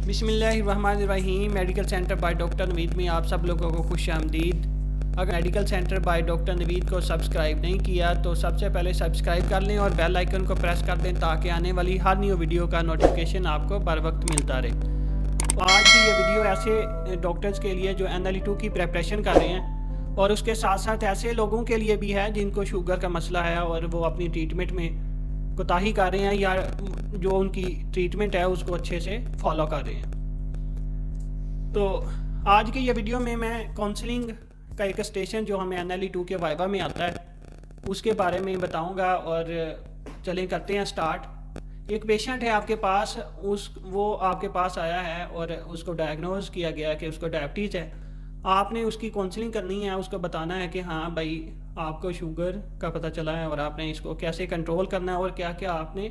बिस्मिल्लाहिर्रहमानिर्रहीम। Medical centre by doctor Naveed में आप सब लोगों को खुश आमदीद। अगर medical centre by doctor Naveed को सब्सक्राइब नहीं किया तो सबसे पहले सब्सक्राइब कर लें और बेल आइकन को प्रेस कर दें ताकि आने वाली हर न्यू वीडियो का नोटिफिकेशन आपको बर वक्त मिलता रहे। तो आज की ये वीडियो ऐसे डॉक्टर्स के लिए जो NLE2 की प्रिपरेशन कर रहे हैं और उसके साथ साथ ऐसे लोगों के लिए भी है जिनको शुगर का मसला है और वो अपनी ट्रीटमेंट में कोताही कर रहे हैं या जो उनकी ट्रीटमेंट है उसको अच्छे से फॉलो कर रहे हैं। तो आज की ये वीडियो में मैं काउंसलिंग का एक स्टेशन जो हमें NLE2 के वाइवा में आता है उसके बारे में बताऊंगा। और चलें करते हैं स्टार्ट। एक पेशेंट है आपके पास, वो आपके पास आया है और उसको डायग्नोज किया गया कि उसको डायबिटीज़ है। आपने उसकी काउंसलिंग करनी है, उसको बताना है कि हाँ भाई आपको शुगर का पता चला है और आपने इसको कैसे कंट्रोल करना है और क्या क्या आपने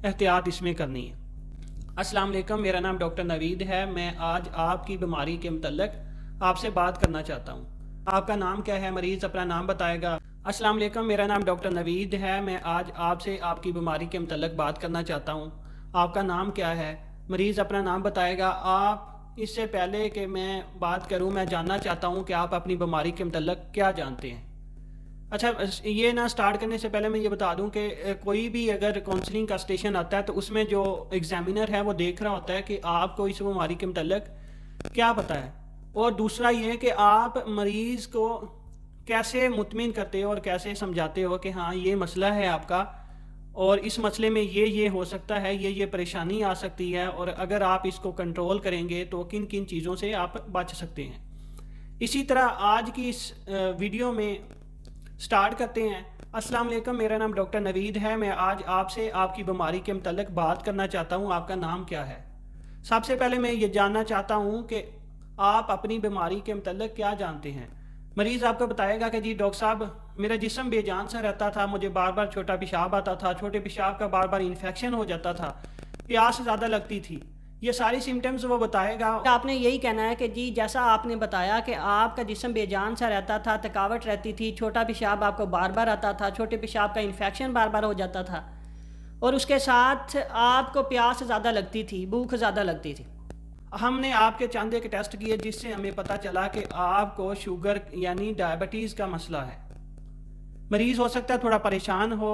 एहतियात इसमें करनी है। अस्सलाम वालेकुम, मेरा नाम डॉक्टर नवीद है। मैं आज आपकी बीमारी के मतलब आपसे बात करना चाहता हूँ। आपका नाम क्या है? मरीज़ अपना नाम बताएगा। अस्सलाम वालेकुम, मेरा नाम डॉक्टर नवीद है। मैं आज आपसे आपकी बीमारी के मतलब बात करना चाहता हूँ। आपका नाम क्या है? मरीज़ अपना नाम बताएगा। आप इससे पहले कि मैं बात करूँ, मैं जानना चाहता हूँ कि आप अपनी बीमारी के मतलब क्या जानते हैं। अच्छा, ये ना स्टार्ट करने से पहले मैं ये बता दूं कि कोई भी अगर काउंसलिंग का स्टेशन आता है तो उसमें जो एग्जामिनर है वो देख रहा होता है कि आपको इस बीमारी के मतलब क्या पता है, और दूसरा ये कि आप मरीज़ को कैसे मुतमिन करते हो और कैसे समझाते हो कि हाँ ये मसला है आपका और इस मसले में ये हो सकता है, ये परेशानी आ सकती है, और अगर आप इसको कंट्रोल करेंगे तो किन किन चीज़ों से आप बच सकते हैं। इसी तरह आज की इस वीडियो में स्टार्ट करते हैं। अस्सलाम वालेकुम, मेरा नाम डॉक्टर नवीद है। मैं आज आपसे आपकी बीमारी के मतलब बात करना चाहता हूँ। आपका नाम क्या है? सबसे पहले मैं ये जानना चाहता हूँ कि आप अपनी बीमारी के मतलब क्या जानते हैं। मरीज़ आपको बताएगा कि जी डॉक्टर साहब मेरा जिस्म बेजान सा रहता था, मुझे बार बार छोटा पेशाब आता था, छोटे पेशाब का बार बार इन्फेक्शन हो जाता था, प्यास ज़्यादा लगती थी, ये सारी सिम्टम्स वो बताएगा। आपने यही कहना है कि जी जैसा आपने बताया कि आपका जिस्म बेजान सा रहता था, थकावट रहती थी, छोटा पेशाब आपको बार बार आता था, छोटे पेशाब का इन्फेक्शन बार बार हो जाता था, और उसके साथ आपको प्यास ज़्यादा लगती थी, भूख ज़्यादा लगती थी। हमने आपके चंद एक टेस्ट किए जिससे हमें पता चला कि आपको शुगर यानी डायबिटीज़ का मसला है। मरीज़ हो सकता है थोड़ा परेशान हो,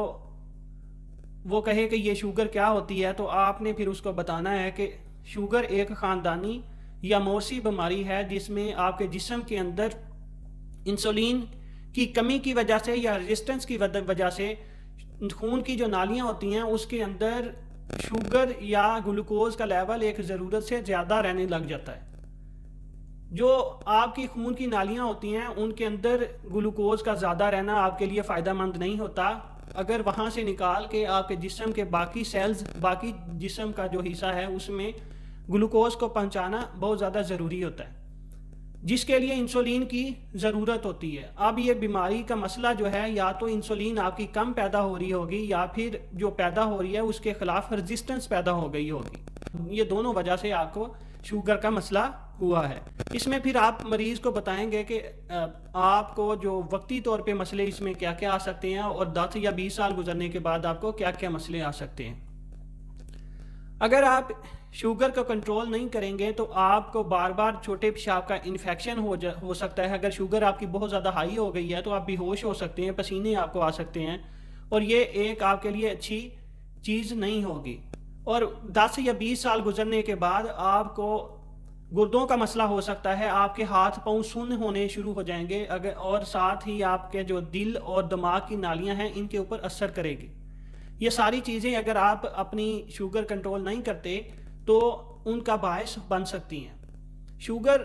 वो कहे कि ये शुगर क्या होती है, तो आपने फिर उसको बताना है कि शुगर एक ख़ानदानी या मौसी बीमारी है जिसमें आपके जिस्म के अंदर इंसुलिन की कमी की वजह से या रेजिस्टेंस की वजह से खून की जो नालियां होती हैं उसके अंदर शुगर या ग्लूकोज का लेवल एक ज़रूरत से ज़्यादा रहने लग जाता है। जो आपकी खून की नालियां होती हैं उनके अंदर ग्लूकोज का ज़्यादा रहना आपके लिए फ़ायदेमंद नहीं होता। अगर वहाँ से निकाल के आपके जिस्म के बाकी सेल्स, बाकी जिस्म का जो हिस्सा है उसमें ग्लूकोज को पहुँचाना बहुत ज़्यादा ज़रूरी होता है, जिसके लिए इंसुलिन की ज़रूरत होती है। अब ये बीमारी का मसला जो है, या तो इंसुलिन आपकी कम पैदा हो रही होगी या फिर जो पैदा हो रही है उसके ख़िलाफ़ रेजिस्टेंस पैदा हो गई होगी। ये दोनों वजह से आपको शुगर का मसला हुआ है। इसमें फिर आप मरीज़ को बताएंगे कि आपको जो वक्ती तौर पे मसले इसमें क्या क्या आ सकते हैं और 10 या 20 साल गुजरने के बाद आपको क्या क्या मसले आ सकते हैं। अगर आप शुगर को कंट्रोल नहीं करेंगे तो आपको बार बार छोटे पेशाब का इन्फेक्शन हो सकता है। अगर शुगर आपकी बहुत ज़्यादा हाई हो गई है तो आप बेहोश हो सकते हैं, पसीने आपको आ सकते हैं, और ये एक आपके लिए अच्छी चीज़ नहीं होगी। और 10 या 20 साल गुजरने के बाद आपको गुर्दों का मसला हो सकता है, आपके हाथ पाँव सुन्न होने शुरू हो जाएंगे, और साथ ही आपके जो दिल और दिमाग की नालियाँ हैं इनके ऊपर असर करेगी। ये सारी चीज़ें अगर आप अपनी शुगर कंट्रोल नहीं करते तो उनका बायस बन सकती हैं। शुगर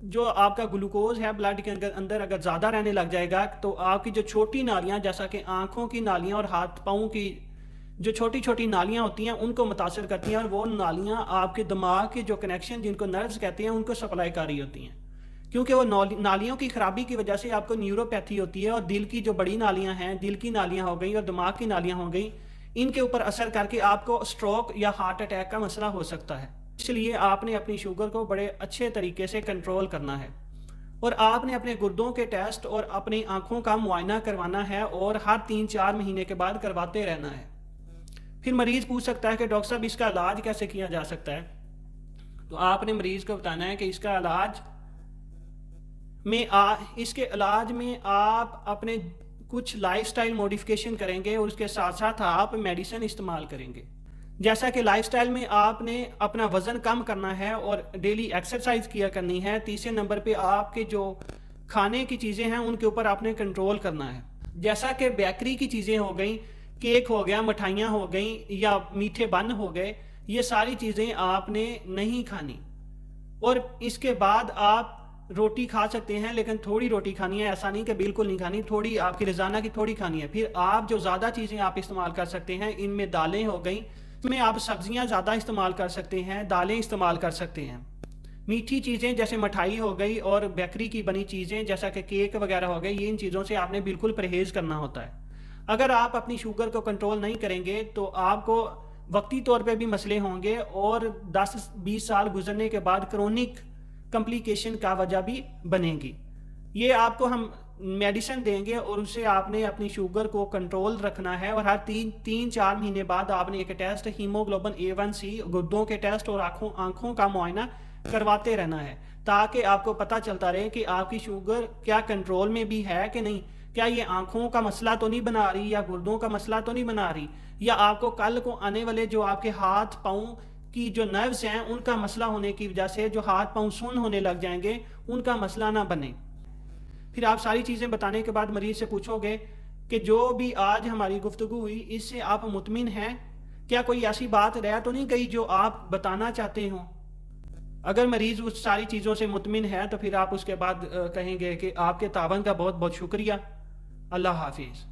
जो आपका ग्लूकोज है ब्लड के अंदर अगर ज़्यादा रहने लग जाएगा तो आपकी जो छोटी नालियाँ जैसा कि आँखों की नालियाँ और हाथ पाँव की जो छोटी छोटी नालियाँ होती हैं उनको मुतासर करती हैं, और वो नालियाँ आपके दिमाग के जो कनेक्शन जिनको नर्व्स कहते हैं उनको सप्लाई कर रही होती हैं। क्योंकि वो नालियों की ख़राबी की वजह से आपको न्यूरोपैथी होती है, और दिल की जो बड़ी नालियाँ हैं, दिल की नालियाँ हो गई और दिमाग की नालियाँ हो गई, इनके ऊपर असर करके आपको स्ट्रोक या हार्ट अटैक का मसला हो सकता है। इसलिए आपने अपनी शुगर को बड़े अच्छे तरीके से कंट्रोल करना है, और आपने अपने गुर्दों के टेस्ट और अपनी आँखों का मुआयना करवाना है, और हर 3-4 महीने के बाद करवाते रहना है। फिर मरीज़ पूछ सकता है कि डॉक्टर साहब इसका इलाज कैसे किया जा सकता है। تو آپ نے مریض کو بتانا ہے کہ اس کا علاج میں اس کے علاج میں آپ اپنے کچھ لائف سٹائل موڈیفیکیشن کریں گے اور اس کے ساتھ ساتھ آپ میڈیسن استعمال کریں گے. جیسا کہ لائف سٹائل میں آپ نے اپنا وزن کم کرنا ہے اور ڈیلی ایکسرسائز کیا کرنی ہے. تیسرے نمبر پہ آپ کے جو کھانے کی چیزیں ہیں ان کے اوپر آپ نے کنٹرول کرنا ہے. جیسا کہ بیکری کی چیزیں ہو گئیں, کیک ہو گیا, مٹھائیاں ہو گئیں یا میٹھے بن ہو گئے, یہ ساری چیزیں آپ نے نہیں کھانی. اور اس کے بعد آپ روٹی کھا سکتے ہیں لیکن تھوڑی روٹی کھانی ہے, ایسا نہیں کہ بالکل نہیں کھانی, تھوڑی آپ کی روزانہ کی تھوڑی کھانی ہے. پھر آپ جو زیادہ چیزیں آپ استعمال کر سکتے ہیں ان میں دالیں ہو گئیں, اس میں آپ سبزیاں زیادہ استعمال کر سکتے ہیں, دالیں استعمال کر سکتے ہیں. میٹھی چیزیں جیسے مٹھائی ہو گئی اور بیکری کی بنی چیزیں جیسا کہ کیک وغیرہ ہو گئے, یہ ان چیزوں سے آپ نے بالکل پرہیز کرنا ہوتا ہے. اگر آپ اپنی شوگر کو کنٹرول نہیں کریں گے تو آپ کو وقتی طور پہ بھی مسئلے ہوں گے اور 10-20 سال گزرنے کے بعد کرونک کمپلیکیشن کا وجہ بھی بنے گی. یہ آپ کو ہم میڈیسن دیں گے اور اسے آپ نے اپنی شوگر کو کنٹرول رکھنا ہے, اور ہر 3-4 مہینے بعد آپ نے ایک ٹیسٹ ہیموگلوبن A1C, گردوں کے ٹیسٹ اور آنکھوں کا معائنہ کرواتے رہنا ہے تاکہ آپ کو پتہ چلتا رہے کہ آپ کی شوگر کیا کنٹرول میں بھی ہے کہ نہیں, کیا یہ آنکھوں کا مسئلہ تو نہیں بنا رہی یا گردوں کا مسئلہ تو نہیں بنا رہی, یا آپ کو کل کو آنے والے جو آپ کے ہاتھ پاؤں کی جو نروز ہیں ان کا مسئلہ ہونے کی وجہ سے جو ہاتھ پاؤں سن ہونے لگ جائیں گے ان کا مسئلہ نہ بنے. پھر آپ ساری چیزیں بتانے کے بعد مریض سے پوچھو گے کہ جو بھی آج ہماری گفتگو ہوئی اس سے آپ مطمئن ہیں, کیا کوئی ایسی بات رہ تو نہیں گئی جو آپ بتانا چاہتے ہوں. اگر مریض اس ساری چیزوں سے مطمئن ہے تو پھر آپ اس کے بعد کہیں گے کہ آپ کے تعاون کا بہت بہت شکریہ. اللہ حافظ.